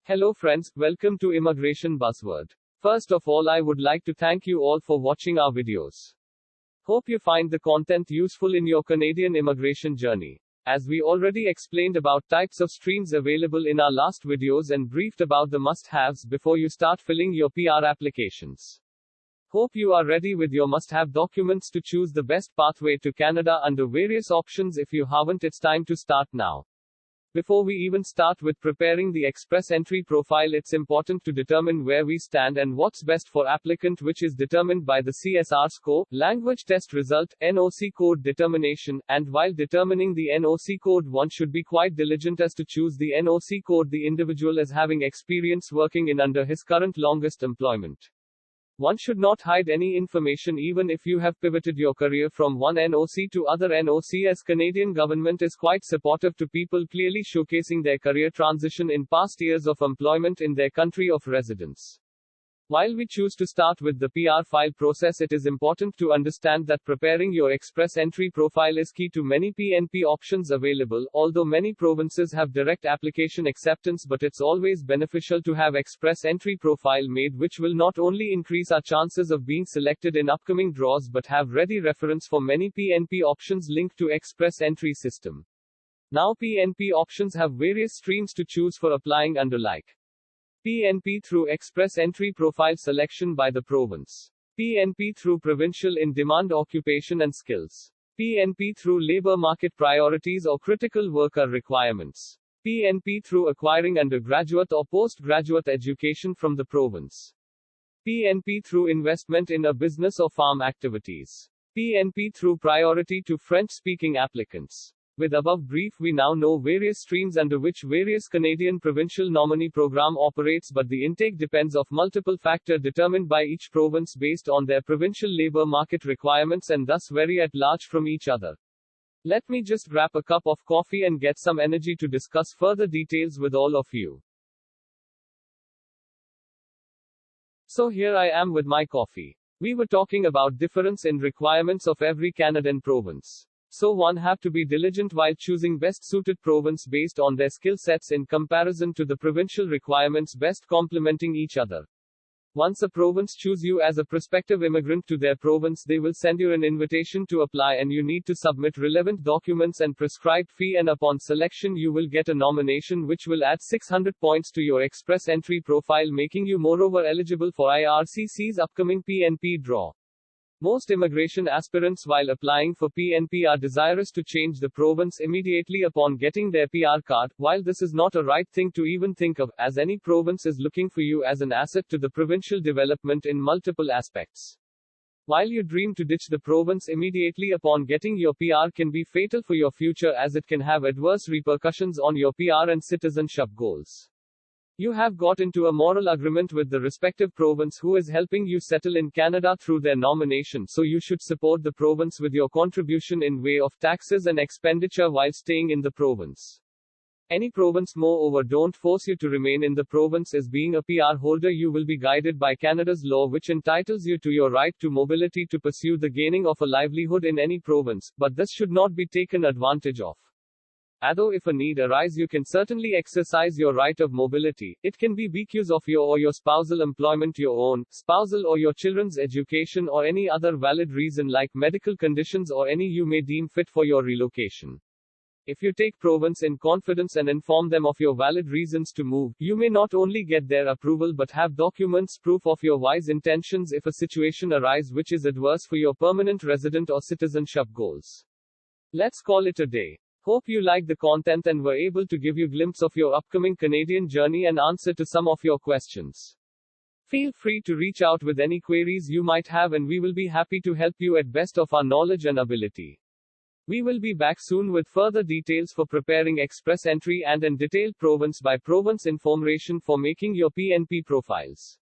Hello friends, welcome to Immigration Buzzword. First of all, I would like to thank you all for watching our videos. Hope you find the content useful in your Canadian immigration journey. As we already explained about types of streams available in our last videos and briefed about the must-haves before you start filling your PR applications. Hope you are ready with your must-have documents to choose the best pathway to Canada under various options. If you haven't, it's time to start now. Before we even start with preparing the express entry profile, it's important to determine where we stand and what's best for applicant, which is determined by the CSR score, language test result, NOC code determination, and while determining the NOC code, one should be quite diligent as to choose the NOC code the individual is having experience working in under his current longest employment. One should not hide any information even if you have pivoted your career from one NOC to other NOC, as Canadian government is quite supportive to people clearly showcasing their career transition in past years of employment in their country of residence. While we choose to start with the PR file process, it is important to understand that preparing your express entry profile is key to many PNP options available. Although many provinces have direct application acceptance, but it's always beneficial to have express entry profile made, which will not only increase our chances of being selected in upcoming draws but have ready reference for many PNP options linked to express entry system. Now PNP options have various streams to choose for applying under, like PNP through express entry profile selection by the province, PNP through provincial in-demand occupation and skills, PNP through labor market priorities or critical worker requirements, PNP through acquiring undergraduate or postgraduate education from the province, PNP through investment in a business or farm activities, PNP through priority to French-speaking applicants. With above brief, we now know various streams under which various Canadian provincial nominee program operates, but the intake depends of multiple factors determined by each province based on their provincial labor market requirements and thus vary at large from each other. Let me just grab a cup of coffee and get some energy to discuss further details with all of you. So here I am with my coffee. We were talking about difference in requirements of every Canadian province. So one have to be diligent while choosing best suited province based on their skill sets in comparison to the provincial requirements, best complementing each other. Once a province choose you as a prospective immigrant to their province, they will send you an invitation to apply and you need to submit relevant documents and prescribed fee, and upon selection you will get a nomination which will add 600 points to your express entry profile, making you moreover eligible for IRCC's upcoming PNP draw. Most immigration aspirants while applying for PNP are desirous to change the province immediately upon getting their PR card. While this is not a right thing to even think of, as any province is looking for you as an asset to the provincial development in multiple aspects. While you dream to ditch the province immediately upon getting your PR can be fatal for your future, as it can have adverse repercussions on your PR and citizenship goals. You have got into a moral agreement with the respective province who is helping you settle in Canada through their nomination, so you should support the province with your contribution in way of taxes and expenditure while staying in the province. Any province moreover don't force you to remain in the province, as being a PR holder you will be guided by Canada's law, which entitles you to your right to mobility to pursue the gaining of a livelihood in any province, but this should not be taken advantage of. Although if a need arise you can certainly exercise your right of mobility, it can be because of your or your spousal employment, your own, spousal or your children's education, or any other valid reason like medical conditions or any you may deem fit for your relocation. If you take province in confidence and inform them of your valid reasons to move, you may not only get their approval but have documents proof of your wise intentions if a situation arise which is adverse for your permanent resident or citizenship goals. Let's call it a day. Hope you liked the content and were able to give you a glimpse of your upcoming Canadian journey and answer to some of your questions. Feel free to reach out with any queries you might have, and we will be happy to help you at best of our knowledge and ability. We will be back soon with further details for preparing express entry and detailed province by province information for making your PNP profiles.